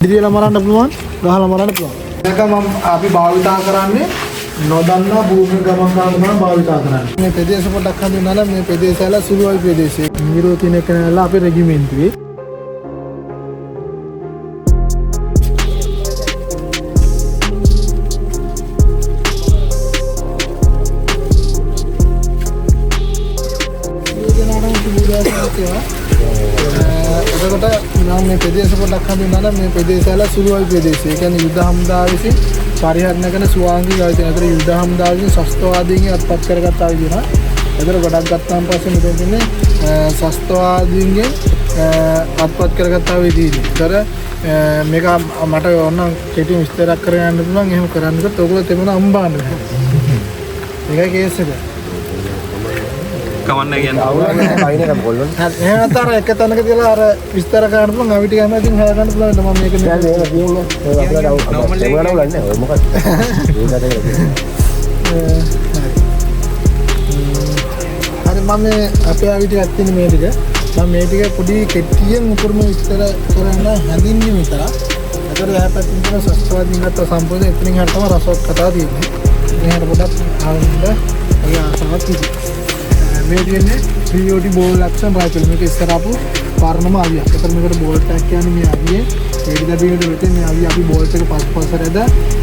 ඉදිරියලා මරන්න පුළුවන්, ගහලා මරන්න පුළුවන්. මේක මම අපි භාවිතා කරන්නේ නොදන්නා භූමි ගමන් කරන ගමන් භාවිතා කරන්නේ. මේ ප්‍රදේශ පොඩක් හඳුන්වලා මේ ප්‍රදේශයල සුළුයි ප්‍රදේශයේ. නිරෝ තියෙන කෙනාලා අපේ රෙජිමෙන්තුවේ. එතකොට මම මේ ප්‍රදේශ පොඩ්ඩක් හඳුන්වනවා. මේ ප්‍රදේශයල සුළුයි ප්‍රදේශය. ඒ කියන්නේ යුද හමුදා විසින් පරිහරණය කරන සුවාංගික ආයතන අතර යුද හමුදා විසින් ශස්ත්‍රවාදීන්ගේ අත්පත් කරගත්තා විදිහට. ඒතර ගොඩක් ගත්තාන් පස්සේ මෙතන තියෙන්නේ ශස්ත්‍රවාදීන්ගේ අත්පත් කරගත්තා විදිහට. ඒතර මේක මට ඕන කෙටි විස්තරයක් කරගෙන යන්න පුළුවන්. එහෙම කරන්නකොත් ඔයගොල්ලෝ තේමන අම්බාන්න බෑ. ඒකයි කේස් එක. කවන්න කියන්නේ එහෙනම් අතර එක තැනක තියලා අර විස්තර කරන්න පුළුවන් අපි ටික හැමතින් හොයාගන්න පුළුවන් මම මේක කියන්නේ ඒක කියන්නේ ඒක අපිට නෝමල් ඔය මොකක්ද හරි මම අපේ ආවිත ඇත්තින මේ ටික මම මේ ටික පොඩි කෙටියෙන් උපුරුම විස්තර කරන්න හැදින්නේ විතර. අතර යහපැත්තෙන් තියෙන සස්ත්‍රවාදීන්ගත සම්පූර්ණ එතනින් හරියට තමයි රසවත් කතා තියෙන්නේ. මෙහෙට පොඩක් ආවොත් ඔය ආසාවක් තියෙනවා. මේ කියන්නේ POT බෝල් ලක්ෂණ රයිෆල් මේක ඉස්සර ආපු පරණම ආවියක්. ඒතර මේකට බෝල්ට් එකක් කියන්නේ මේ ආවියේ ඒඩි දබියට වෙතේ මේ ආවිය අපි බෝල්ට් එක පස්සට ඇද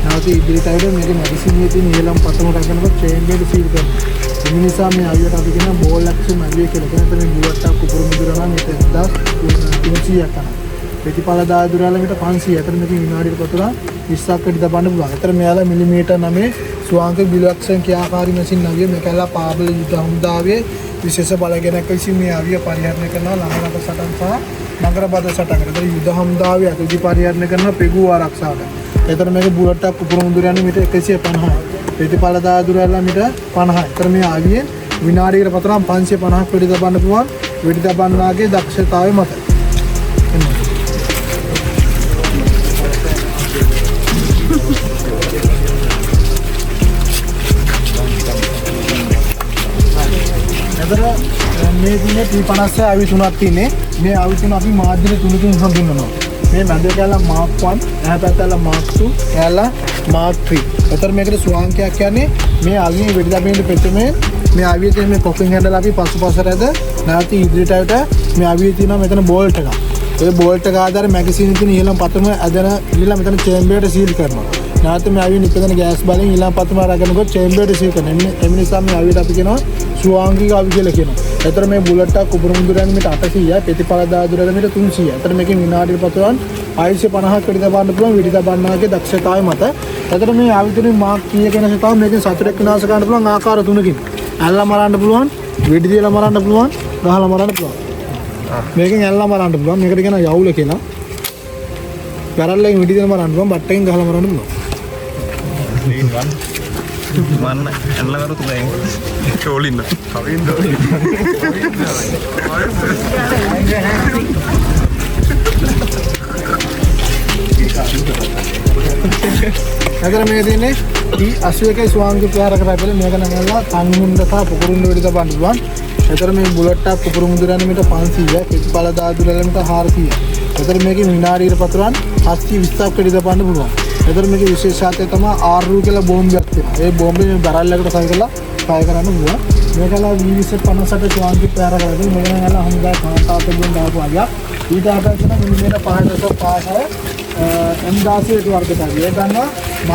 නැවත ඉදිරියට ඇවිත් මේක මැඩිසින් එකේ තියෙන ඊළම් පතම රැගෙනකොට චේන් බේඩ් සීල් කරනවා. ඒ නිසා මේ ආවියට අපි කියන බෝල් ලක්ෂණ ආවිය කියලා. එතන මේ බුලට් එකක් උපුරු මුදුරනවා මේක 1300ක් කරනවා. ප්‍රතිපල දායදුරාලමිට 500. එතන මේක විනාඩියට පතුරා 20ක් කඩි දබන්න පුළුවන්. එතන මෙයාලා මිලිමීටර් 9 ස්වාංක බිලක්ෂණ ක්‍රියාකාරී මැෂින් ආවිය මේකලා පාබල යුද හමුදාවේ විශේෂ බලගැනක් විසින් මේ ආවිය පරිහරණය කරනවා ළඟකට සටන් සහ නගර බද සටන් කරනවා. යුද හමුදාවේ අතුජි පරිහරණය කරන පෙගු ආරක්ෂාවට. එතන මේක බුලට් එකක් උපුරු මුදුර යන්නේ මීටර් 150යි. ප්‍රතිපල දායදුරාලා මීටර් 50යි. එතන මේ ආවියෙන් විනාඩියකට පතරම් 550ක් වෙඩි දබන්න පුළුවන්. වෙඩි දබන්නාගේ දක්ෂතාවය මත. මේ දිනේ T50 ආවි තුනක් තියෙන්නේ. මේ ආවි තුන අපි මාධ්‍යන තුනකින් හඳුන්වනවා. මේ මැද කැලලා මාක් 1, එහා පැත්තල මාක් 2, එහාලා මාක් 3. ඒතර මේකට ස්වාංකයක් කියන්නේ මේ ආවියේ වෙඩි දබින්න පෙට්ටමේ මේ ආවියේ තියෙන මේ කොකින් හැන්ඩල් අපි පසුපසට ඇද නැවත ඉදිරියට ආවට මේ ආවියේ තියෙනවා මෙතන බෝල්ට් එකක්. ඒ බෝල්ට් එක ආධාරයෙන් මැගසින් තියෙන ඊළම පතම ඇදලා ඉල්ලලා මෙතන චේම්බර්ට සීල් කරනවා. නැවත මේ ආවියේ නිපදන ගෑස් බලෙන් ඊළම පතම අරගෙනකොට චේම්බර්ට සීල් කරනවා. ඒ නිසා මේ ආවියට අපි කියනවා ස්වාංගික ආවි කියලා කියනවා. ඒතර මේ බුලට් එකක් උපුරු මුදුරන්නේ මීටර් 800යි ප්‍රතිපල දායදුරාල මීටර් 300යි. ඒතර මේකෙන් විනාඩියට පතරම් 650ක් වෙඩි දබන්න පුළුවන් වෙඩි දබන්නාගේ දක්ෂතාවය මත. ඒතර මේ ආවි තුනේ මාක් කීයක වෙනස තමයි මේකෙන් සතුරෙක් විනාශ කරන්න පුළුවන් ආකාර තුනකින්. ඇල්ලා මරන්න පුළුවන්, වෙඩි තියලා මරන්න පුළුවන්, ගහලා මරන්න පුළුවන්. මේකෙන් ඇල්ලා මරන්න පුළුවන්. මේකට කියනවා යවුල කියලා. පැරල්ලෙන් වෙඩි තියලා මරන්න පුළුවන්, බට්ටෙන් ගහලා මරන්න පුළුවන්. මන්න ඇල්ලා කරු තුනයි චෝලින්න කවින්ද අදර මේ දෙන්නේ T81 ස්වාංගික ප්‍රහාරක රයිෆල් මේක නගලා තන්මුණ්ඩ සහ පුකුරුණ්ඩ වෙඩි දබන්න පුළුවන්. ඒතර මේ බුලට් එකක් පුකුරු මුදුරන්නේ මීටර් 500යි ප්‍රතිපල දායදුරාල මීටර් 400යි. ඒතර මේකේ විනාඩියකට පතරම් 720ක් වෙඩි දබන්න පුළුවන්. ඒතර මේකේ විශේෂත්වය තමයි RU කියලා බෝම්බයක් තියෙනවා. ඒ බෝම්බේ මේ බරල් එකකට සයි කරලා ෆයර් කරන්න පුළුවන්. මේකලා V258 ස්වාංගික ප්‍රහාරක රයිෆල් මේක නගලා හමුදා කාන්තාවතෙන් දාපු අගයක්. ඊට ආපස්සට මිලිමීටර් 5.5 M16 වර්ගයට ආවිය ගන්නවා.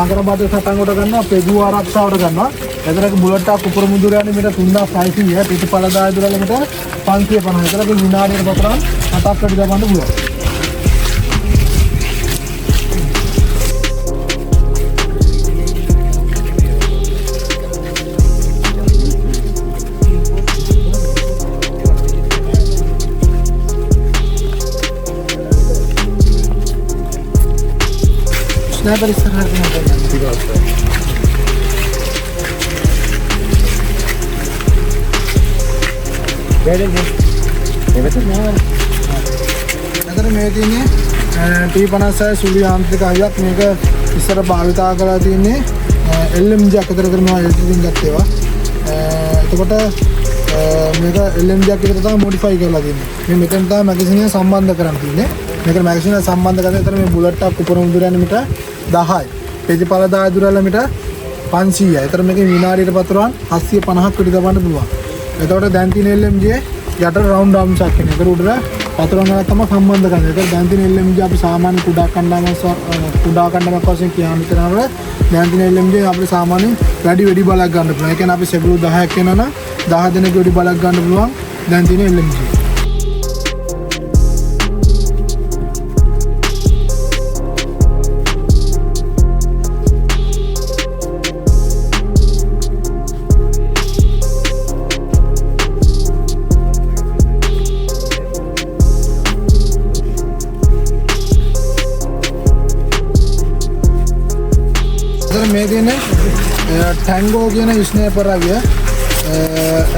නගර බද සටන් කොට ගන්නවා, පෙගු ආරක්ෂාවට ගන්නවා. එතරම් බුලට් එකක් උපුරු මුදුර යන්නේ මීටර් 3600යි පිටිපල දායදුරාල මීටර් 550. ඒතරම් විනාඩියකට පතරම් 7ක් වැඩි දබන්න පුළුවන්. स्नैपर इस तरह से අතර මේ තියෙන්නේ T56 සුළු යාන්ත්‍රික ආවියක්. මේක ඉස්සර භාවිතා කරලා තියෙන්නේ LMG එකක් අතර කරනවා එල්ටින් ගත්තේවා. එතකොට මේක LMG එකක් විතර තමයි මොඩිෆයි කරලා තියෙන්නේ. මේ මෙතන තමයි මැගසින් එක සම්බන්ධ කරන් තියෙන්නේ. මේක මැගසින් සම්බන්ධ කරගෙන එතන මේ බුලට් එකක් උපරම දුර යන මීටර් 10යි. පෙජපල දාය දුර යන මීටර් 500යි. එතන මේකේ විනාඩියට පතරවන් 750ක් විතර දබන්න පුළුවන්. එතකොට දැන් තියෙන LMG යට රවුන්ඩ් ආම්ස් එකක් එන. ඒක උඩට පතරවන් ගානක් තමයි සම්බන්ධ කරන්නේ. ඒක දැන් තියෙන LMG අපි සාමාන්‍ය කුඩා කණ්ඩායමක් වශයෙන් කියන්න කරනකොට දැන් තියෙන LMG අපිට සාමාන්‍යයෙන් වැඩි බලයක් ගන්න පුළුවන්. ඒ කියන්නේ අපි සෙබළු 10ක් එනවනම් 10 දෙනෙක් වැඩි බලයක් ගන්න පුළුවන් දැන් තියෙන LMG. මේ දිනේ ටැංගෝ කියන ස්නේපර් අවිය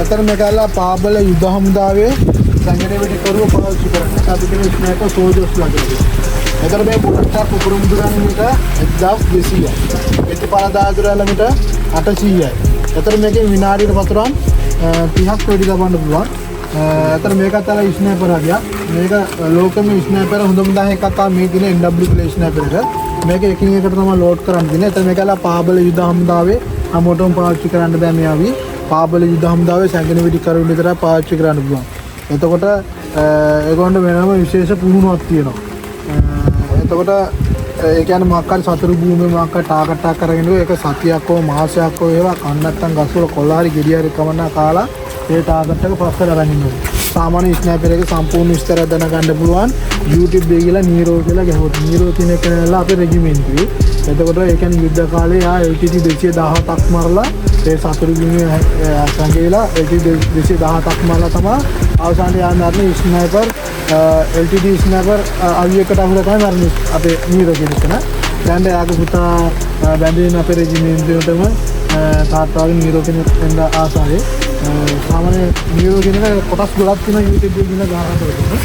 අතර මේකලා පාබල යුද හමුදාවේ සංගණේ වෙඩි කරුව පාවිච්චි කරන්නේ. අපි කියන ස්නේපර් සෝල්ජර්ස් ලාගේ. අතර මේ බුලට් එකක් උපරම දුරන්නේ මීටර් 1200යි. පිටිපල දායදුරල මීටර් 800යි. අතර මේකේ විනාඩියට පතරම් 30ක් වෙඩි දබන්න පුළුවන්. අතර මේකත් අර ස්නේපර් අවිය. මේක ලෝකෙම ස්නේපර් හොඳම 10 එකක් තමයි මේ දිනේ NW කියලා ස්නේපර් එක. මේක එකින් එකට තමයි ලෝඩ් කරන්න දෙන්නේ. එතන මේකලා පාබල යුද හමුදාවේ හැමෝටම පාවිච්චි කරන්න බෑ මේ ආවි. පාබල යුද හමුදාවේ සංගණේ වෙඩි කරුණු විතරයි පාවිච්චි කරන්න පුළුවන්. එතකොට ඒගොල්ලන්ට වෙනම විශේෂ පුහුණුවක් තියෙනවා. එතකොට ඒ කියන්නේ මොකක්ද සතුරු භූමියේ මොකක්ද ටාගට් එකක් අරගෙන ඒක සතියක් හෝ මාසයක් හෝ ඒවා කන්න නැත්තම් ගස්වල කොළ හරි ගෙඩිය හරි කවන්න කාලා ඒ ටාගට් එක පස්සට අරන් ඉන්නවා. සාමාන්‍ය ස්නයිපර් එකේ සම්පූර්ණ විස්තර දැනගන්න පුළුවන් YouTube එකේ ගිහලා නීරෝ කියලා ගහුවොත් නීරෝ කියන එක නේලා අපේ රෙජිමෙන්ටුවේ. එතකොට ඒ කියන්නේ යුද්ධ කාලේ ආ LTT 217ක් මරලා ඒ සතුරු ගිනිය සංගේලා LTT 217ක් මරලා තමයි අවසානයේ ආනර්නේ ස්නයිපර් LTT ස්නයිපර් අවියකට අහුල තමයි මරන්නේ අපේ නීරෝ කියන කෙනා. දැන් එයාගේ පුතා බැඳින අපේ රෙජිමෙන්ටුවටම තාත්තාගේ නීරෝ කෙනෙක් ආසාවේ සාමාන්‍ය නීරෝ කියන එක කොටස් 12ක් තියෙන YouTube එකේ ගිහලා ගහන්න ඕනේ.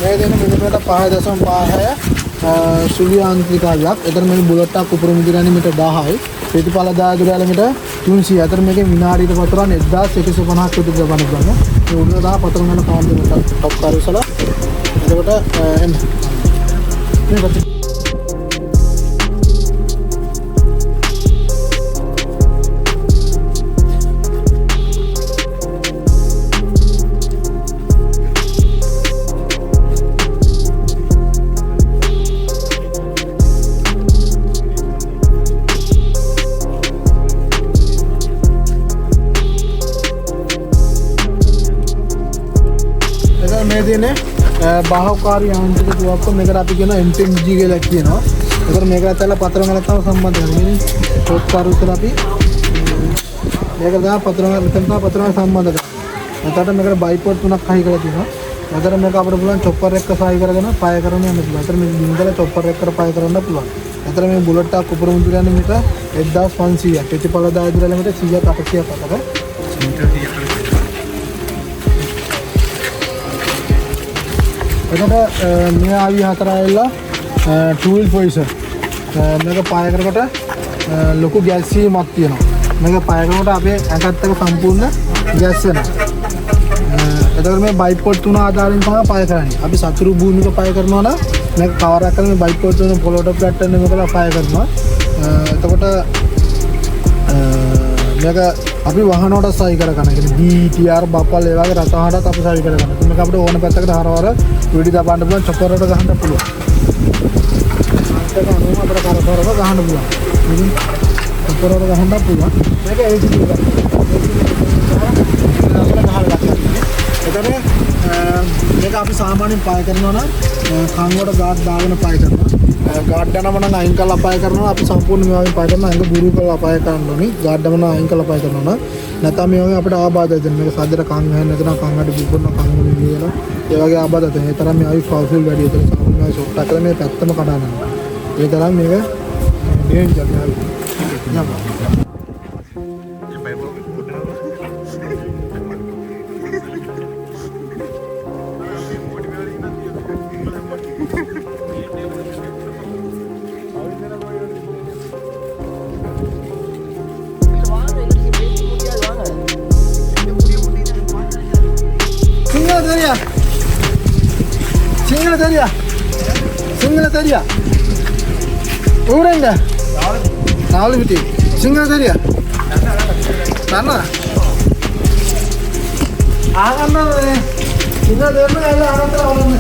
මේ දෙන මිලිමීටර් 5.56 සුළු යාන්ත්‍රිකයක්. එතන මේ බුලට් එකක් උපරම දිරන්නේ මීටර් 10යි. ප්‍රතිපල දායදුරල මීටර් 300යි. අතර මේකේ විනාඩියට පතරවන් 1150ක් විතර ගමන ගන්න. මේ උඩට දා පතරම් ගන්න පාම් දෙකට ටොප් කාර්යසලා. එතකොට එන්න. මේ මේ බාහුවකාරී යාන්ත්‍රික දුවක්ක මේකට අපි කියන MPG කියලා කියනවා. ඒකට මේකට ඇත්තලා පතරම් ගලක් තමයි සම්බන්ධ වෙන්නේ. ටොප් කාර්යසල අපි මේකට ගා පතරම් සම්බන්ධ කරනවා. එතකොට මේකට බයිපෝඩ් තුනක් හයි කරලා තියෙනවා. එතකොට මේක අපිට පුළුවන් චොප්පර් එක සහයි කරගෙන පය කරන්න යන්න පුළුවන්. එතකොට මේ බින්දල චොප්පර් එකකට පය කරන්න පුළුවන්. එතකොට මේ බුලට් එකක් උපරම දුරන්නේ මීටර් 1500ක්. පිටිපල දායදුරල මීටර් 100ක් 800ක් අතර. එතකොට මේ ආවි හතර ඇවිල්ලා ටූල් පොයිසර්. මේක පය කරකට ලොකු ගෑස් සීමක් තියෙනවා. මේක පය කරකට අපේ ඇඟත් එක සම්පූර්ණ ගෑස් වෙනවා. එතකොට මේ බයිපෝඩ් තුන ආධාරයෙන් තමයි පය කරන්නේ. අපි සතුරු භූමික පය කරනවා නම් මේක කවර් එකක් කරලා මේ බයිපෝඩ් තුන පොළොට ෆ්ලැට් වෙන මේකලා පය කරනවා. එතකොට මේක අපි වහනවලට සයි කරගන්න. ඒ කියන්නේ BTR බපල් ඒ වගේ රසහටත් අපි සයි කරගන්න. මේක අපිට ඕන පැත්තකට හරවර වෙඩි දබන්න පුළුවන්, චොපර් වලට ගහන්න පුළුවන්. ඒක අනුව අපිට කරකවරව ගහන්න පුළුවන්. ඉතින් චොපර් වලට ගහන්න පුළුවන්. මේක LCD එක. එතකොට මේක අපි සාමාන්‍යයෙන් පය කරනවා නම් කන් වලට ගාඩ් දාගෙන පය කරනවා. ගාඩ් යනම නම් අයින් කරලා පය කරනවා. අපි සම්පූර්ණ මේ වගේ පය කරනවා. අඟ බුරු කරලා පය කරන්න ඕනේ. ගාඩ් යනම නම් අයින් කරලා පය කරනවා නම් නැත්නම් මේ වගේ අපිට ආබාධ දෙන්න. මේක සද්දට කන් ඇහෙන්නේ නැත්නම් කන් අඩ බුබුරන කන් වල විදියලා ඒ වගේ ආබාධ දෙන්න. ඒ තරම් මේ ආයි පවර්ෆුල් වැඩි. ඒක සාමාන්‍යයෙන් ෂොට් එකක් මේ පැත්තම කඩනවා. ඒ තරම් මේක ඩේන්ජර් නෑ. තෙරියා. සිංහල තෙරියා. ඌරෙන්ද? නාවල පිටි. සිංහල තෙරියා. නන්න. ආගන්න සිංහල දෙන්න ඇල්ල ආනතර වලන්න.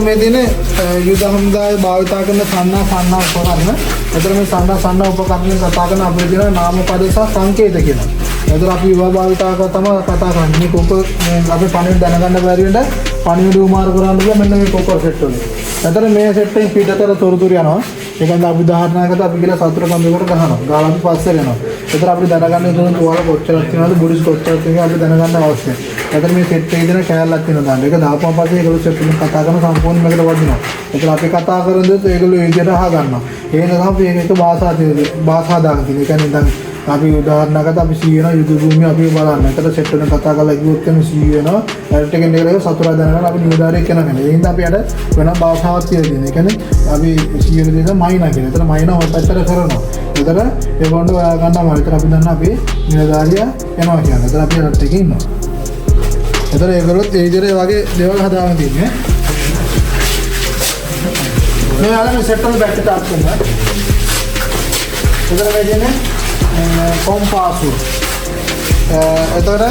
මේ දින යුද හමුදාවේ භාවිත කරන සන්නා උපකරණ. එතන මේ සන්නා උපකරණ කතා කරන අපේ දින නාම පද සහ සංකේත කියනවා. එතන අපි ඒවා භාවිත කරලා තමයි කතා කරන්නේ. මේ කොක අපි පණිවිඩ දැනගන්න බැරි වෙන්න පණිවිඩ උමාර කරන්න බෑ මෙන්න මේ කොකර් සෙට් වලින්. එතන මේ සෙට් එකෙන් පිටතට තොරතුරු යනවා. ඒකෙන්ද අපි උදාහරණයකට අපි කියලා සතුරු කම්බේකට ගහනවා. ගාලා අපි පස්සේ යනවා. එතන අපි දැනගන්න ඕන තුවාල කොච්චරක් තියෙනවද බොඩිස් කොච්චරක් තියෙනවද අපි දැනගන්න අවශ්‍යයි. එතන මේ සෙට් එකේ දෙන කෑල්ලක් තියෙනවා දාන්න. ඒක දාපුවම පස්සේ ඒගොල්ලෝ සෙට් එකෙන් කතා කරන සම්පූර්ණ මේකට වදිනවා. එතන අපි කතා කරන දේත් ඒගොල්ලෝ ඒ විදිහට අහගන්නවා. ඒ නිසා අපි මේක භාෂා දාන්න තියෙනවා. ඒ කියන්නේ දැන් අපි උදාහරණයකට අපි සීයන යුද භූමිය අපි බලන්න. එතන සෙට් එකෙන් කතා කරලා කිව්වොත් එන්නේ සීයනවා. එරට එකෙන් දෙකේ සතුරා දැනගන්න අපි නිලධාරියෙක් කෙනා. ඒ හින්දා අපි අර වෙනම භාෂාවක් තියෙනවා. ඒ කියන්නේ අපි සීයන දෙන මයිනා කියන. එතන මයිනා ඔය පැත්තට කරනවා. එතන ඒගොල්ලෝ ඔයා ගන්නවා. එතන අපි දන්නා අපි නිලධාරියා යනවා කියන්නේ. එතන අපි රට එකේ ඉන්නවා. එතන ඒගොල්ලොත් ඒ විදිහට වගේ දේවල් හදාගෙන තින්නේ. මේ ආලම සෙට් එක බැක් ටාප් කරනවා. එතන මේ දෙන්නේ කොම්පාසු. එතකොට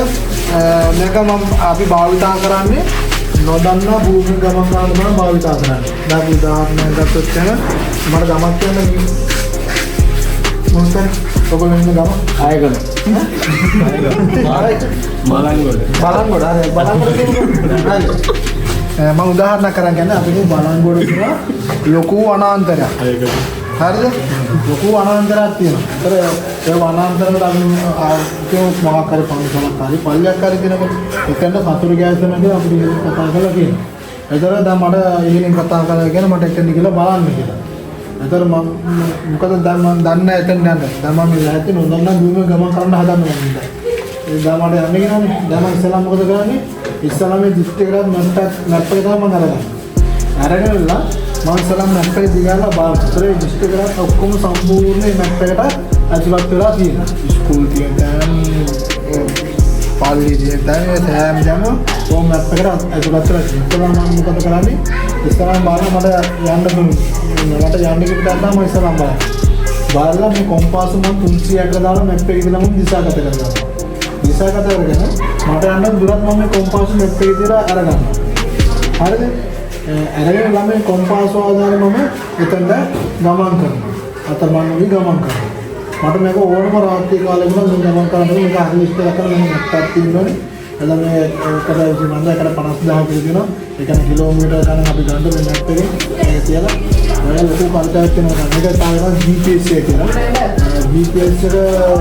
මේක මම අපි භාවිතා කරන්නේ නොදන්නා භූමි ගමන් කරන මම භාවිතා කරන්නේ. දැන් උදාහරණයක් ගත්තොත් එහෙම මට ගමක් යන මොකක්ද ඔයගොල්ලෝ ඉන්න ගම ආයගම බලංගොඩ මම උදාහරණයක් කරන් කියන්නේ අපි බලංගොඩ කියන ලොකු වනාන්තරයක්. හරිද? ලොකු වනාන්තරයක් තියෙනවා. ඒ වනාන්තරවල අපි මොකක් හරි පන්සලක් හරි පල්ලියක් හරි කියනකොට එතන සතුරු ගෑසන කියලා අපිට කතා කරලා කියනවා. ඒතර දැන් මට ඉහිලින් කතා කරලා කියන මට එතන ගිහලා බලන්න කියලා. ඒතර මම මොකද දැන් මම දන්නේ එතන යන්න. දැන් මම ඉලහත් නොදන්නා භූමිය ගමන් කරන්න හදන්නේ මම. ඒ දැන් මට යන්නේ කියනනේ. දැන් මම ඉස්සලා මොකද කරන්නේ? ඉස්සලා මේ දිස්ත්‍රික්කයට මැප් එක තමයි මම අරගන්නේ. අරගෙනලා මම ඉස්සලා මැප් එක දිගාලා බලතර දිස්ත්‍රික්කයට ඔක්කොම සම්පූර්ණ මැප් එකට ඇතුළත් වෙලා තියෙනවා. ස්කූල් තියෙනවා, පල්ලි තියෙනවා, සෑම ජන ඕම මැප් එකට ඇතුළත් වෙලා තියෙනවා. මම මොකද කරන්නේ? ඉස්සලා බලන්න මට යන්න කිව්වට මම ඉස්සලා බලලා මේ කොම්පාස් මම 300කට දාලා මැප් එකේ ඉඳලා මම දිශාගත කරනවා. දිශාගත කරගෙන මට යන්න දුරත් මම මේ කොම්පාස් මැප් එකේ දාලා අරගන්නවා. හරිද? අරගෙන ළමයි කොම්පාස් ආදාරේ මම එතනට ගමන් කරනවා. අතරමං ගමන් කරනවා. මට මේක ඕනම රාත්‍රී කාලේ වුණා මම ගමන් කරනකොට මේක හරි ඉස්තර කරලා මම නැත්තක් තිබුණානේ. එතන මේ කරලා ඉතින් 50000 කියලා. ඒ කියන්නේ කිලෝමීටර් ගණන් අපි ගන්න මේ මැප් එකේ ඒක තියලා ඔය ලොකු පරිචයක් වෙනවා. මේක තමයි GPS එක කියලා. GPS එක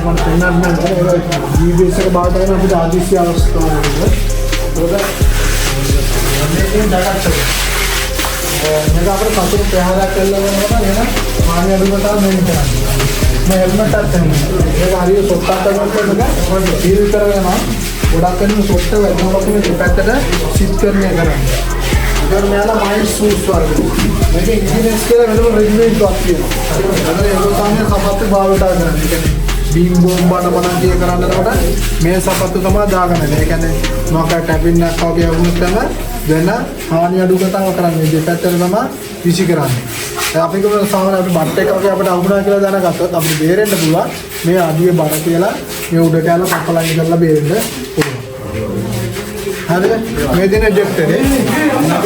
මම පෙන්නන්න නැහැ. ඒක GPS එක බාට කරන අපිට ආදිශය අවස්ථාවක් නේ. මේකෙන් දාගත්තා. මේක අපිට සතුරු ප්‍රහාරයක් කළා වෙනවා නේද? මාන්‍ය අදුකට මෙන්න කරන්නේ. මේ හෙල්මට් එකක් තියෙනවා. ඒක හරියට සොට්ටක් කරනකොට ෆීල් කරගෙනවා. ගොඩක් වෙන සොට්ට වෙනකොට මේ දෙපැත්තට සිත් කරන්නේ කරන්නේ. ඒකර මෙයාලා මයින්ඩ් සූට්ස් වර්ග. මේක ඉන්ජිනියර්ස් කියලා වෙනම රෙජිමෙන්ට් එකක් තියෙනවා. අර ඒක තමයි සපත්තු භාවිත කරන්නේ. ඒ කියන්නේ බීම් බෝම්බ බණන්තිය කරන්නකොට මේ සපත්තු තමයි දාගන්නේ. ඒ කියන්නේ මොකක් ටැපින් එකක් වගේ වුණොත් තමයි වෙන හානි අඩු කතාව කරන්නේ. දෙපැත්තට තමයි විසි කරන්නේ. අපි කියමු සාමාන්‍ය අපි බට් එක වගේ අපිට අහුණා කියලා දැනගත්තොත් අපිට බේරෙන්න පුළුවන්. මේ අඩියේ බර කියලා මේ උඩට යන කපලයි කරලා බේරෙන්න පුළුවන්. හරිද? මේ දින ඩෙක්ටරේ මේක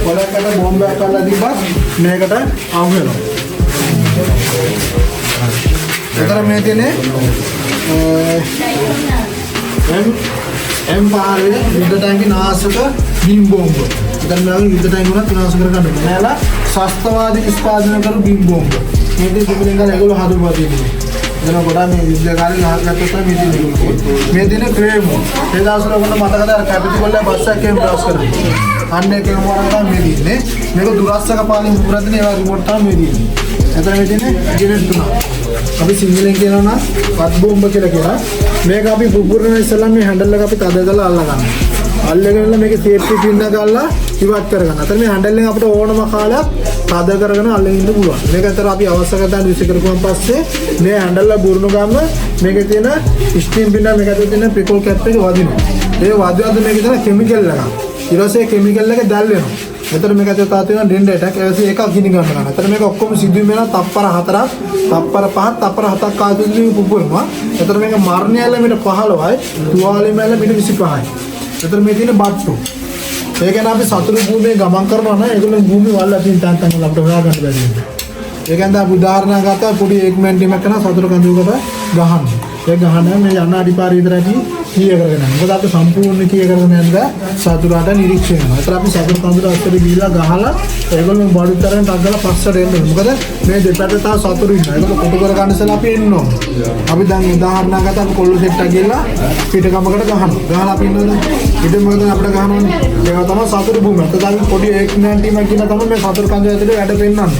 පොලකට බෝම්බයක් කරලා දීපස් මේකට අහු වෙනවා. ඒතර මේ දිනේ M5 යුද්ධ ටැංකි නාශක බිම් බෝම්බ. ඉතින් මේ යුද්ධ ටැංකි වුණත් විනාශ කර ගන්න බෑ. මේලා ශස්ත්‍රවාදී නිෂ්පාදනය කරු බිම් බෝම්බ. මේ දෙක පිළිගන්න ඒගොල්ලෝ හදුවා තියෙනවා. එතන ගොඩාක් මේ යුද්ධ කාලේ ගහගත්තොත් මේ තියෙන්නේ. මේ දින ක්‍රේමෝ. ඒ දවස්වල ඔන්න මතකද කැපිටල් බස් එකෙන් බ්‍රවුස් කරන්නේ. අන්න ඒකම වරකට මේ දින්නේ. මේක දුරස්සක පාලින් පුරදින ඒවා රිමෝට් තමයි මේ දින්නේ. එතන මේ දින්නේ ජෙනරේට් තුනක්. අපි සිංහලෙන් කියනවා නම් වත් බෝම්බ කියලා. මේක අපි පුපුරන ඉස්සෙල්ලා මේ හැන්ඩල් එක අපි තද කරලා අල්ල ගන්නවා. අල්ලගෙන මේකේ සේෆ්ටි පින් එක ගාලා ඉවත් කරගන්න. අතන මේ හැන්ඩල් එකෙන් අපිට ඕනම කාලයක් තද කරගෙන අල්ලගෙන ඉන්න පුළුවන්. මේක අතර අපි අවශ්‍ය කරන විශ් කරපුවාන් පස්සේ මේ හැන්ඩල් එක බුරුණු ගාම මේකේ තියෙන ස්ටීම් පින් එක මේක ඇතුලේ තියෙන පිකල් කැප් එක වදිනවා. ඒ වදිනකොට මේකේ තියෙන කෙමිකල් එකක්. ඊට පස්සේ කෙමිකල් එක දැල් වෙනවා. එතන මේක ඇතුලේ තා තියෙන ඩෙන්ඩ් එකක් ඒවසේ එකක් ගිනි ගන්න ගන්න. එතන මේක ඔක්කොම සිද්ධ වෙනවා තප්පර 4ක්, තප්පර 5ක්, තප්පර 7ක් ආදිදී පුපුරනවා. එතන මේක මරණය එළමිට 15යි, තුවාලෙම එළමිට 25යි. එතන මේ තියෙන බට්ටු. ඒ කියන්නේ අපි සතුරු භූමියේ ගමන් කරනවා නම් ඒගොල්ලෝ භූමිය වල තියෙන තැන් තැන් වල අපිට හොයාගන්න බැරි වෙනවා. ඒ කියන්නේ අපි උදාහරණයක් ගත්තා පොඩි 1 මිනිත් ටිකක් කරන සතුරු කඳුකට ගහන්න. ඒ ගහන මේ යන අඩිපාර විතරයි කීය කරගෙන යනවා. මොකද අපි සම්පූර්ණ කීය කරගෙන යන්න සතුරාට නිරීක්ෂණය කරනවා. ඒතර අපි සතුරු කඳුර අතර ගිහිල්ලා ගහලා ඒගොල්ලෝ බඩුතරෙන් ටග්ගලා පස්සට එන්න. මොකද මේ දෙපැත්තේ තා සතුරු ඉන්නවා. ඒගොල්ලෝ කොටු කර ගන්න ඉස්සලා අපි එන්න ඕන. අපි දැන් උදාහරණයක් ගත්තා අපි කොල්ල සෙට් එකක් ගිහලා පිටකමකට ගහනවා. ගහලා අපි ඉන්නවද? ඊට මොකද අපිට ගහනවනේ. ඒක තමයි සතුරු භූමිය. ඒතර අපි පොඩි 1 ටීමක් කියලා තමයි මේ සතුරු කඳුර ඇතුලේ වැඩ පෙන්නන්නේ.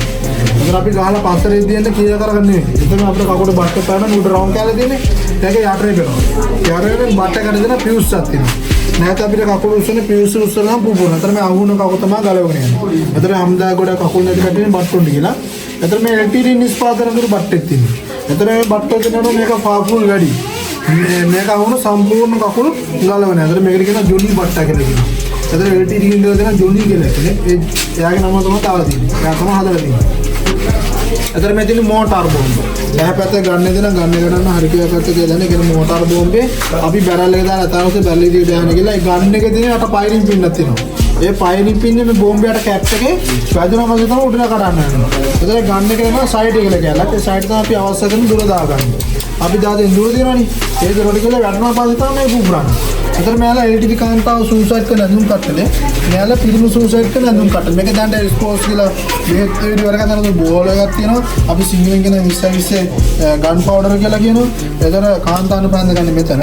ඒතර අපි ගහලා පස්සට ඉදින්න කීය කරගන්නේ. එතන අපිට කකුල බට්ට පාන උඩ රවුම් කැලේ තියෙන්නේ. ඒක යටරේ කරනවා. යටරේ බට්ට කඩ දෙන පියුස් එකක් තියෙනවා. නැත්නම් අපිට කකුල උස්සන පියුස් උස්සලා පුපුරන. අතර මේ අහුන කකුල තමයි ගලවගෙන යන්නේ. අතර හම්දා ගොඩ කකුල් නැති කටින් බට්ටුන්ඩි කියලා. අතර මේ LTD නිෂ්පාදනය කරු බට්ටෙක් තියෙනවා. අතර මේ බට්ටෝ දෙනකොට මේක පාපුල් වැඩි. මේක අහුන සම්පූර්ණ කකුල ගලවන. අතර මේකට කියන ජොලි බට්ටා කියලා කියනවා. අතර LTD කියන දෙන ජොලි කියලා කියන්නේ. එයාගේ නම තමයි තාලා තියෙන්නේ. එයා තමයි හදලා තියෙන්නේ. අතර මේ තියෙන මෝටාර් බෝම්බ. එහා පැත්තේ ගන්න ගන්න හරි කියලා පැත්තේ දාන්න. ඒක මෝටාර් බෝම්බේ අපි බැරල් එක දාලා අතාරසේ බැරල් එක දාන්න කියලා ඒ ගන්න එකේ තියෙන අට පයිරින් පින්නක් තියෙනවා. ඒ පයිරින් පින්නේ මේ බෝම්බයට කැප් එකේ වැදුනම තමයි උඩට කඩන්න යනවා. ඒතර ගන්න එක තමයි සයිඩ් එක කියලා කියනවා. ඒ සයිඩ් තමයි අපි අවශ්‍ය කරන දුර දාගන්නේ. අපි දාගෙන දුර දිනවනේ. ඒ දුරට කියලා වැටෙනවා පස්සේ තමයි මේ පුපුරන්නේ. අතර මෙයාලා LTD කාන්තාව සූසයිඩ් කරන ඇඳුම් කට්ටලේ මෙයාලා පිළිම සූසයිඩ් කරන ඇඳුම් කට්ටල මේක දැන් ස්පෝර්ට්ස් කියලා මේ වීඩියෝ එකක් කරන බෝල එකක් තියෙනවා අපි සිංහලෙන් කියන 20 ගන් පවුඩර් කියලා කියනවා එතන කාන්තාවන ප්‍රාන්ත ගන්න මෙතන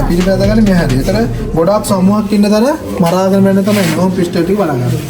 පිළිපැද ගන්න මෙහාදී එතන ගොඩාක් සමුහක් ඉන්න තැන මරාගෙන යන තමයි නෝම් පිස්ටල් ටික බලන්න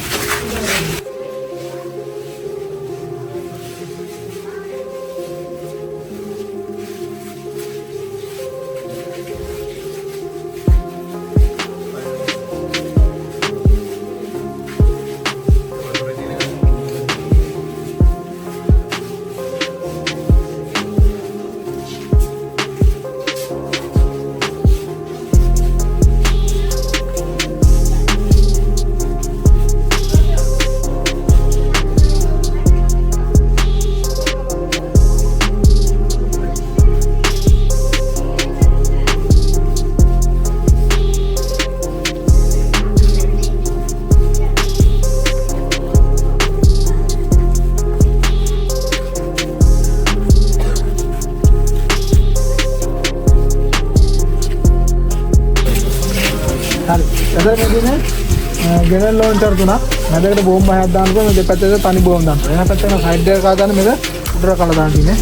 ගෙනල් ලොන්චර් තුනක් මැදකට බෝම්බ හයක් දානකොට මේ දෙපැත්තට තනි බෝම්බ දානවා. එහා පැත්තේ සයිඩ් එක කාදාන මේක උඩට කල දාන්න තියෙන්නේ.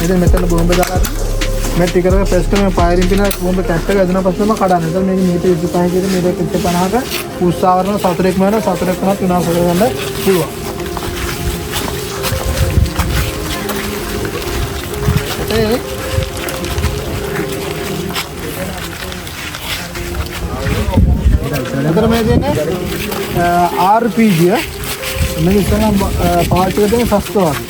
ඉතින් මෙතන බෝම්බ දාලා මේ ටිකර් එක ප්‍රෙස් කරන ෆයරින් පින බෝම්බ කැප් එක ඇදුනා පස්සෙම කඩන්න. එතන මේක මීටර් 25 කියන මීටර් 150ක උස්සාවරන සතුරෙක් මරන සතුරෙක් කරන විනාශ කරගන්න පුළුවන්. එතන මේ තියෙන්නේ RPG මේක ඉස්සරහම පාවිච්චි කරන ශස්ත්‍රවාදී.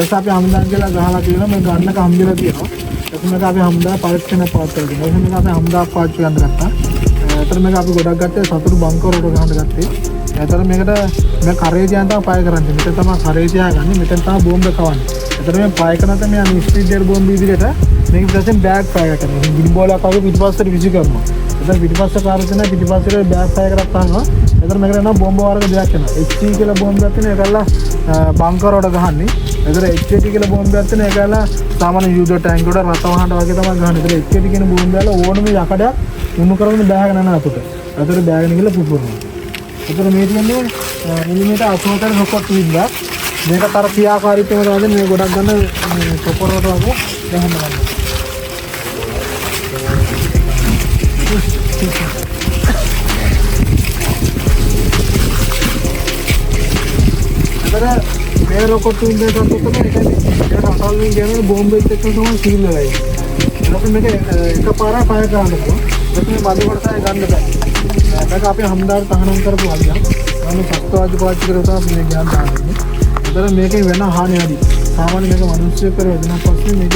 ඊට අපි හම්දාන් කියලා ගහලා තියෙනවා මේ ගන්නක හම්බෙලා තියෙනවා. එතනක අපි හම්දා පරීක්ෂණ පාවිච්චි කරනවා. එහෙනම් අපි හම්දා පාවිච්චි කරන්න ගත්තා. එතන මේක අපි ගොඩක් ගත්තේ සතුරු බංකර් වලට ගහන්න ගත්තේ. එතන මේකට මේ කරේ තියන් තමයි පය කරන්නේ. මෙතන තමයි කරේ තියාගන්නේ. මෙතන තමයි බෝම්බ කවන්නේ. එතන මේ පය කරන තමයි අනිත් ස්පීඩ් ඩෙල් බෝම්බ විදිහට මේක දැන් බෑග් පය කරනවා. ගිනි බෝලයක් වගේ පිටිපස්සට විසි කරනවා. එතන පිටිපස්ස කාර්යතන පිටිපස්සට බෑග් පය කරක් තානවා. එතන මේකට යනවා බෝම්බ වර්ග දෙකක් එනවා. HT කියලා බෝම්බයක් තියෙනවා. ඒකල්ලා බංකර් වලට ගහන්නේ. එතන HT කියලා බෝම්බයක් තියෙනවා. ඒකල්ලා සාමාන්‍ය යුද්ධ ටැංක් වල රත වහන්න වගේ තමයි ගහන්නේ. එතන HT කියන බෝම්බ වල ඕනම යකඩයක් යොමු කරගෙන බෑගෙන යන අතට. අතට බෑගෙන ගිහලා පුපුරනවා. එතන මේ කියන්නේ මිලිමීටර් 84කට සොක්කොත් විද්දා. මේකට අර ක්‍රියාකාරීත්වය තමයි මේ ගොඩක් ගන්න පොපොරවට වගේ ගහන්න ගන්න. අතර මේ රොකට් වින්දේ තමයි ඒකනේ. ඒක අසල් වෙන ගෑනේ බෝම්බෙත් එක්ක තමයි සීල් වෙලා ඉන්නේ. ඒක මේක එකපාරක් ෆයර් කරන්න පුළුවන්. ඒක මේ බඩ කොටසයි ගන්න බෑ. ඒක අපි හම්දාට තහනම් කරපු වගේ. මම සත්වාදී පාවිච්චි කරලා තමයි මේ ගෑන් දාන්නේ. ඒතර මේකේ වෙන හානිය වැඩි. සාමාන්‍ය මේක මිනිස්සු කරේ වෙන පස්සේ මේක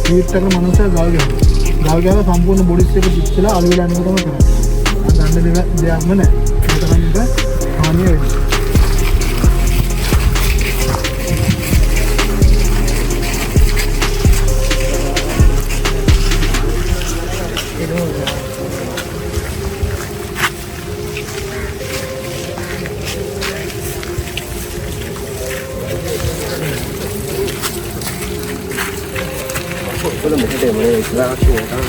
හීට් එක මිනිස්සු ගාල් ගහනවා. ගාල් ගහලා සම්පූර්ණ බොඩිස් එක පිච්චිලා අළු වෙලා යන එක තමයි කරන්නේ. අද ගන්න දෙයක්ම නැහැ. ඒක තමයි හානිය වෙන්නේ. Kalau mungkin dia boleh istilah aku kan.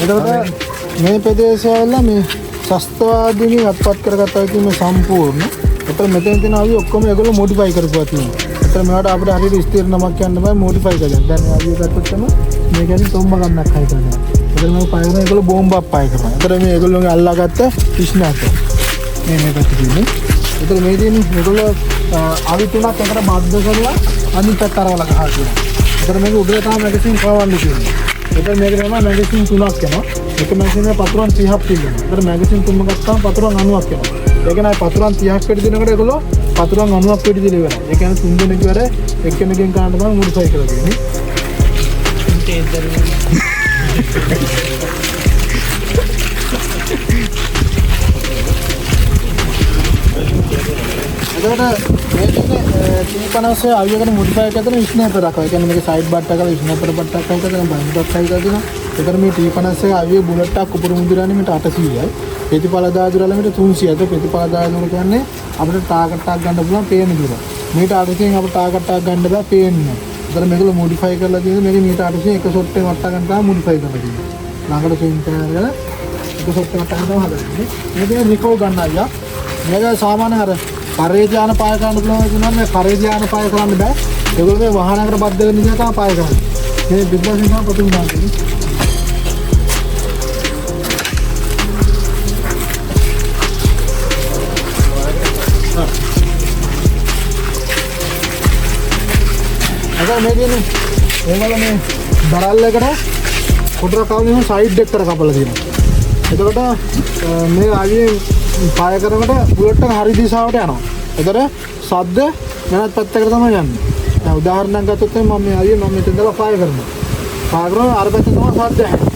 එතකොට මේ ප්‍රදේශවල මේ ශස්ත්‍රවාදීන් අත්පත් කරගත්තා කියන්නේ සම්පූර්ණ. ඒතර මෙතන තියෙන ආවිය ඔක්කොම ඒගොල්ලෝ මොඩිෆයි කරපුවා තියෙනවා. ඒතර මේවට අපිට හරියට ස්ථිර නමක් කියන්න බෑ මොඩිෆයි කරගන්න. දැන් මේ ආවිය ගත්තොත් තමයි මේ කියන්නේ තොම්බ ගන්නක් හයි කරනවා. ඒතර මේ පය කරන ඒගොල්ලෝ බෝම්බක් පය කරනවා. ඒතර මේ ඒගොල්ලෝගේ අල්ලාගත්ත කිෂ්ණාක මේ පැත්තේ තියෙන්නේ. ඒතර මේ තියෙන්නේ මේගොල්ලෝ ආවි තුනක් එකට බද්ධ කරලා අනිත් පැත්ත අරවලා ගහලා තියෙනවා. ඒතර මේක උඩට තමයි මැගසින් පවවන්න තියෙන්නේ. ඒතර මේක තමයි මැගසින් තුනක් යනවා. එක මැගසින් එකේ පතුරන් 30ක් තියෙනවා. ඒතර මැගසින් තුනක් ගත්තාම පතුරන් 90ක් යනවා. ඒක නයි පතුරන් 30ක් පිට දිනකට ඒගොල්ලෝ පතුරන් 90ක් පිට දින ඉවරයි. ඒ කියන්නේ තුන් දෙනෙක් ඉවර එක්කෙනෙක්ගෙන් ගන්න තමයි මොඩිෆයි කරලා තියෙන්නේ. එතකොට මේ T50 ආවියකට මොඩිෆයි කරන ස්නයිපර් එකක්. ඒ කියන්නේ මේක සයිඩ් බට් එකක ස්නයිපර් බට් එකක් හයිද කරන බයින්ඩ් එකක් හයිද දෙනවා. ඒතර මේ T50 ආවිය බුලට් එකක් උඩ මුදිරන්නේ මීට 800යි. ප්‍රතිපල දායදුරල මීට 300යි. ප්‍රතිපල දායදුර කියන්නේ අපිට ටාගට් එකක් ගන්න පුළුවන් පේන දුර. මීට 800න් අපිට ටාගට් එකක් ගන්න බෑ පේන්නේ. ඒතර මේකල මොඩිෆයි කරලා තියෙන්නේ මේක මීට 800 එක ෂොට් එකක් වට්ටා ගන්න තමයි මොඩිෆයි කරලා තියෙන්නේ. ළඟට ස්විං කරලා එක ෂොට් එකක් වට්ටා ගන්නවා හදන්නේ. මේක රිකෝ ගන්න අයියා. මේක සාමාන්‍ය අර පරේධාන පාය කරන්න පුළුවන් කියනවා මේ පරේධාන පාය කරන්න බෑ. ඒගොල්ලෝ මේ වාහනයකට බද්ධ වෙන නිසා තමයි පාය කරන්නේ. මේ බිස්නස් එක පොතුන් දාන්නේ. අද මේ කියන්නේ ඒවල මේ බරල් එකට කොටර කවුනේ සයිඩ් එකට කපලා තියෙනවා. එතකොට මේ ආවියේ පාය කරනකොට බුලට් එක හරි දිශාවට යනවා. ඒතර සද්ද වෙනත් පැත්තකට තමයි යන්නේ. දැන් උදාහරණයක් ගත්තොත් මම මේ ආවිය මම මෙතන දාලා පාය කරනවා. පාය කරනවා අර පැත්තෙන් තමයි සද්ද ඇහෙන්නේ.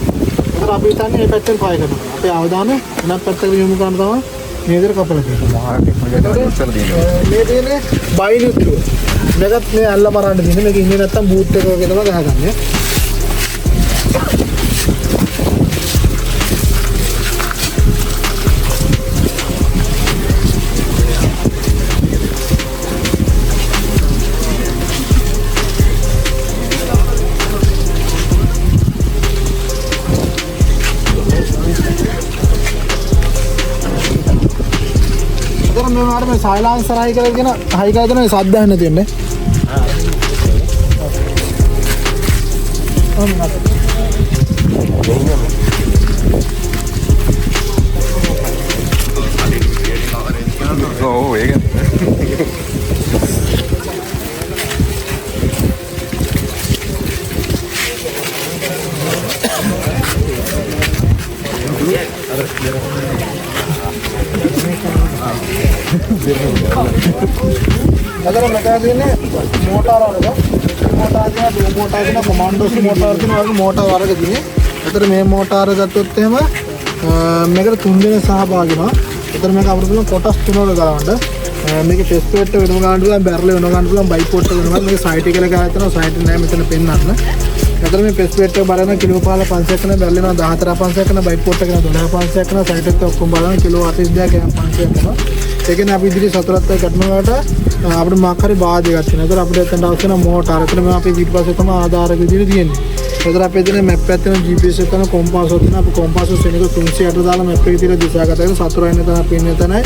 ඒතර අපි හිතන්නේ මේ පැත්තෙන් පාය කරනවා. අපේ අවධානය වෙනත් පැත්තකට යොමු කරන තමයි මේ විදිහට කපලා තියෙන්නේ. මේ තියෙන්නේ බයිනුත්තුව. මේකත් මේ අල්ල මරන්න තියෙන්නේ. මේක ඉන්නේ නැත්තම් බූට් එක වගේ තමයි ගහගන්නේ. මේ මාර මේ සයිලන්සර් හයි කරලා කියන හයි කරලා දෙන සද්ද ඇහෙන්න තියෙන්නේ. ඔව් ඒක. අදර මෙතන තියෙන්නේ මෝටාර වලද මෝටාර දින දු මෝටාර දින කොමාන්ඩෝස් මෝටාර දින වගේ මෝටාර වර්ග තියෙන්නේ. ඒතර මේ මෝටාර ගත්තොත් එහෙම මේකට 3 දෙනෙක් සහභාගී වෙනවා. ඒතර මේක අපිට පුළුවන් කොටස් 3 වල ගලවන්න. මේකේ ටෙස්ට් වෙට් වෙනම ගන්න පුළුවන්, බැරල් වෙනම ගන්න පුළුවන්, බයිපෝට් එක වෙනම. මේක සයිට් එකේ ගහලා තියෙනවා. සයිට් එක නෑ මෙතන පෙන්නන්න. එතන මේ පෙස් ප්ලේට් එක බලන කිලෝ 500ක් කරන බැලනවා 14,500ක් කරන බයිට් පොට් එක කරන 12,500ක් කරන සයිට් එකත් ඔක්කොම බලන කිලෝ 42ක් කරන 500ක් කරනවා. ඒ කියන්නේ අපි ඉදිරි සතරත් ගන්නකොට අපිට මාක් හරි බාධයක් තියෙනවා. ඒතර අපිට එතන අවශ්‍ය කරන මෝටර. එතන මේ අපි පිටපස්සේ තමයි ආධාරක විදිහට තියෙන්නේ. ඒතර අපි එතන මැප් එකක් තියෙනවා GPS එක කරන කොම්පාස් එක තියෙනවා. අපි කොම්පාස් එක සෙනඟ 308 දාලා මැප් එකේ තියෙන දිශාගත කරලා සතුරු වෙන තැන අපි ඉන්නේ තැනයි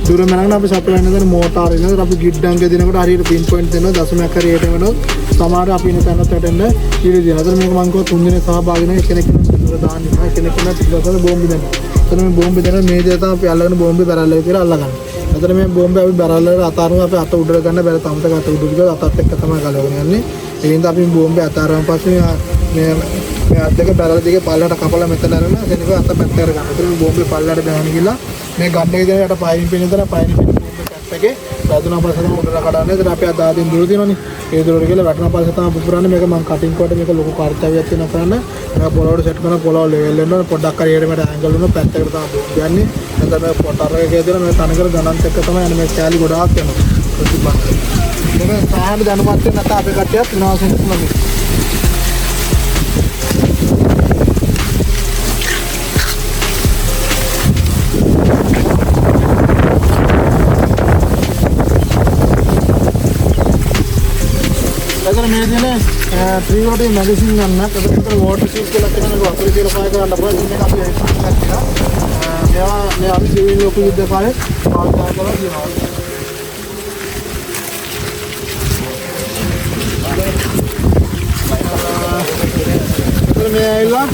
දුර මනගෙන අපි සතුරු වෙන තැන මෝටර ඉන්නද අපි ගිඩ් අංගය දෙනකොට හරියට පින් පොයින්ට් දෙනවා දශමයක් හරි ඒට වෙනොත් සමහර අපි ඉන්න තැනත් වැටෙන්න ඉඩ දෙනවා. ඒතර මේක මම කිව්වා 3 දිනේ සහභාගී වෙන කෙනෙක් දුර දාන්න ඉන්නවා. කෙනෙක් කෙනෙක් පිටපස්සට බෝම්බ දෙනවා. ඒතර මේ බෝම්බ දෙන මේ දේ තමයි අපි අල්ලගෙන බෝම්බේ බැරල් එක කියලා අල්ලගන්න. එතන මේ බෝම්බේ අපි බැරල් වල අතාරනවා අපි අත උඩට ගන්න බැල තමතක අත උඩට ගිහලා අතත් එක්ක තමයි ගලවගෙන යන්නේ. ඒ හින්දා අපි බෝම්බේ අතාරන පස්සේ මේ අත් දෙක බැරල් දෙකේ පල්ලයට කපලා මෙතන අරගෙන එතනක අත පැත්තට ගන්න. එතන මේ බෝම්බේ පල්ලයට දාගෙන ගිහලා මේ ගන්න එක දෙන යට පයින් පින්න ඉතන පයින් පින්න බෝම්බේ කැප් එකේ වැදුනා පස්සේ තමයි උඩට කඩන්නේ. එතන අපි අදාදින් දුර දිනවනේ. ඒ දුරට ගිහලා වැටුණා පස්සේ තමයි පුපුරන්නේ. මේක මම කටින් කොට මේක ලොකු කාර්යයක් තියෙනවා කරන්න. මේක පොළොවට සෙට් කරන පොළොව ලෙවල් වෙනවා. පොඩ්ඩක් හරි එකට මට ඇන්ගල් වෙනවා. පැත්තකට තමයි බෝම්බ යන්නේ. එතන මේ පොටර එකේ දෙන මේ තනකර ගණන්ත් එක්ක තමයි යන්නේ. මේ කෑලි ගොඩාක් යනවා. ප්‍රතිපක්ෂ මේක සාහන දැනුමත් වෙන නැත්නම් අපේ කට්ටියත් විනාශ වෙනවා. अगर मैं दिने 3 वाट मैगजीन गන්න එතකොට වෝටර් ෂීට් කියලා තියෙන එක වතුර කියලා පාය කරන්න පුළුවන්. ඉතින් අපි ඒක කරලා මේ අපි දෙවියන් ලෝක යුද්ධ කාලේ පාවිච්චි කරලා තියෙනවා. එතන මේ ඇවිල්ලා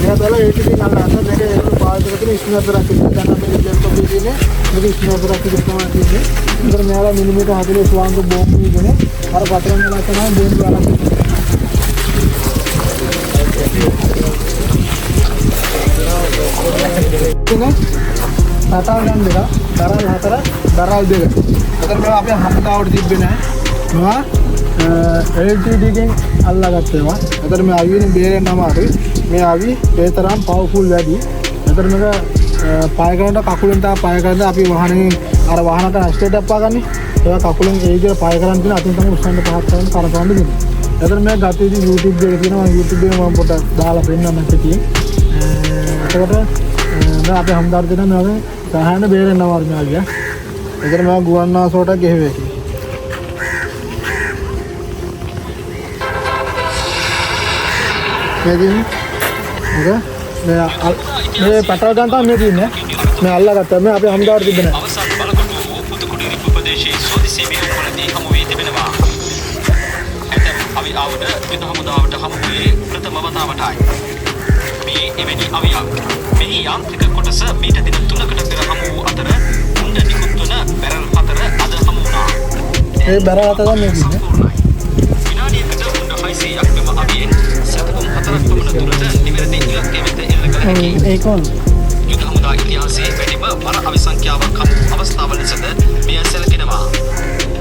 මෙයා දාලා ඒක ඉතින් අල්ලන්න මේක ඒක පාවිච්චි කරලා ස්නයිපර් එකක් ඉතින් දැන් අපි දෙයක් කොපි දිනේ මේක ස්නයිපර් එකක් ඉතින් තමයි තියෙන්නේ. ඉතින් මෙයාලා මිලිමීටර් 40 ස්වාංග බෝම්බ ඉදනේ අර පතරන් වල තමයි බෝම්බ වලක් තියෙන්නේ. තාතා ගන්න දෙක දරල් 4 දරල් 2. අතන මේවා අපි හම්බතාවට තිබ්බේ නැහැ. LTD එකෙන් අල්ලාගත්තා ඒවා. අතන මේ අවියෙන් බේරෙන්න අමාරුයි. මේ අවි ඒ තරම් පවර්ෆුල් වැඩි. අතන මේක පාය කරනට කකුලෙන් තමයි පාය කරද්දී අපි වාහනේ අර වාහනකට ඇස්ටේට් එකක් පාගන්නේ. ඒක කකුලෙන් ඒ විදිහට පාය කරන් තියෙන අතින් තමයි උස්සන්න පහත් කරන් කරපවන්න දෙන්නේ. අතන මේ ගතේදී YouTube එකේ තියෙනවා YouTube එකේ මම පොඩ්ඩක් දාලා පෙන්නන්න පිටින්. එතකොට මම අපි හම්දාර දෙන මේක සහායන බේරෙන්න අමාරු නාගියා. එතන මම ගුවන්නාසෝටක් ගෙහුවේ. මේදින් okay මේ පටව ගන්න තමයි මේ දින්නේ මේ අල්ලගත්තා මේ අපි හම්දාර තිබෙන අවසන් බලකොටුව පුතුකුඩිරි ප්‍රදේශයේ සෝදිසීමේ උපරදී හමු වී තිබෙනවා. එතෙම් අවි ආවුඩ යුද හමුදාවට හමු වූයේ ප්‍රථම වතාවටයි. මේ එවැනි අවියක් මෙහි යාන්ත්‍රික කොටස මීට දින 3කට පෙර හමු වූ අතර උණ්ඩ නිකුත් වන බැරල් 4 අද හමු වුණා. ඒ බැරල් 4 තමයි මේ විනාඩියකට උණ්ඩ 600ක් මෙම අවියෙන් සැතපුම් 4ක් පමණ දුරට නිවැරදි ඉලක්කය වෙත එල්ල කළ හැකි. ඒකෝන් යුද හමුදා ඉතිහාසයේ වැඩිම බර අවි සංඛ්‍යාවක් හමු අවස්ථාව ලෙසද මෙය සැලකෙනවා.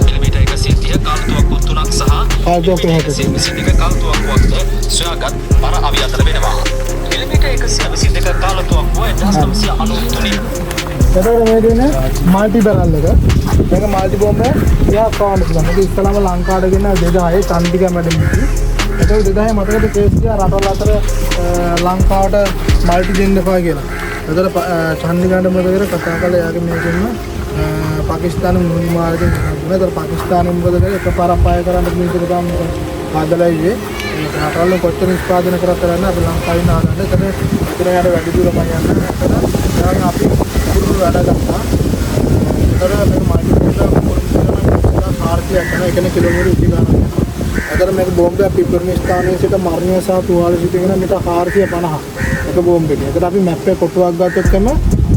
කිලෝමීටර් 130 කාල්තුවක්කු 3ක් සහ කාල්තුවක්කු 122 කාල්තුවක්කුවක්ද සොයාගත් බර අවි අතර වෙනවා. කිලෝමීටර් 122 කාල්තුවක්කුව 1993 එතකොට මේ දෙන්නේ මල්ටි බැරල් එක. මේක මල්ටි බෝම්බ එයා කවන්න පුළුවන්. මේක ඉස්සලාම ලංකාවට ගෙන 2006 චන්දිගම වැඩිමිටි. ඒක 2006 මතකද කේස් ගියා රටවල් අතර ලංකාවට මල්ටි දෙන්න එපා කියලා. එතකොට චන්දිගමට මොකද කතා කළා යාගේ මේකෙන්න පාකිස්තාන මුල් මාර්ගෙන් ගන්නවා. ඒතර පාකිස්තානෙ මොකද කරේ එකපාරක් පාය කරන්න මේක ගාම ආදලා ඉවේ. ඒ රටවල් කොච්චර නිෂ්පාදනය කරත් කරන්නේ අපි ලංකාවේ නාගන්න. එතන ඉතින් යාට වැඩි දුරම යන්න. එතන අපි පුරුදු වැඩ ගත්තා. ඒතර මේක මායිකේලා කාර්යයක් කරන එකනේ කිලෝමීටර 20 ගණන්. ඒතර මේක බෝම්බයක් පිපුරන ස්ථානයේ සිට මර්ණ්‍ය සහ තුවාල සිටගෙන මීටර් 450. එක බෝම්බෙක. ඒතර අපි මැප් එක කොටුවක් ගත්තොත් තමයි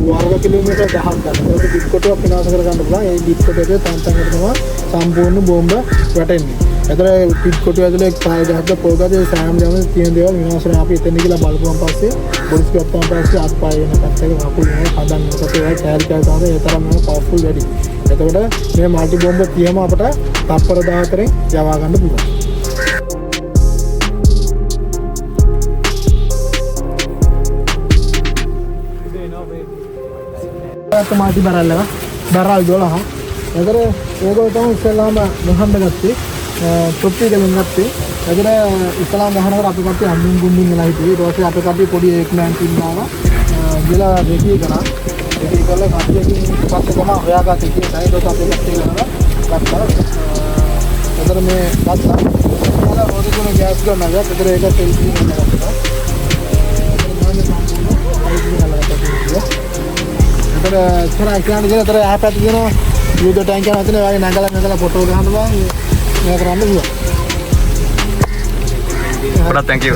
වර්ග කිලෝමීටර් 10ක් ගන්න. ඒක බිත් කොටුවක් විනාශ කර ගන්න පුළුවන්. ඒ බිත් කොටුවේ තැන් තැන් තමයි සම්පූර්ණ බෝම්බ වැටෙන්නේ. ඒතර බිත් කොටුව ඇතුලේ කාය ගහද්ද පොල්ගාදේ සෑම් යන තියෙන දේවල් විනාශ වෙනවා. අපි එතන ගිහලා බලපුවම පස්සේ බොරිස් ගත්තාම පස්සේ අත්පය වෙන පැත්තක කකුල් වෙන හදන්න. ඒකට ඒ කෑලි තමයි ඒ තරම් පවර්ෆුල් වැඩි. එතකොට මේ මල්ටි බෝම්බ 30ම අපට තප්පර 14න් යවා ගන්න පුළුවන්. මාටි බරල් එක බරල් 12. ඒතර ඒකෝ තමයි ඉස්සෙල්ලාම මොහම්බ ගත්තේ තොප්පි ගලින් ගත්තේ. එතන ඉස්ලාම් ගහනකොට අපි කට්ටිය අඳුන් ගුම්බින් වෙලා හිටියේ. ඊට පස්සේ අපේ කට්ටිය පොඩි එක්මෑන් ඉන්නවා. ගිහලා රෙකී කරා. රෙකී කරලා කට්ටියකින් පස්සේ තමයි හොයාගත්තේ කියලා. ඊට පස්සේ අපේ කට්ටිය ගත්තා. එතන මේ ගත්තා. ඊළඟ හොදගෙන ගෑස් ගන්නවා. එතන ඒක තෙල්පී වෙනවා. එතන ඉස්සරහ කියන්නේ එතන ආපැත්ත දෙනවා. යුද ටැංක් එක නැතනේ වගේ නැගලා ෆොටෝ ගහනවා. මේ කරන්න පුළුවන්. ගොඩක් thank you.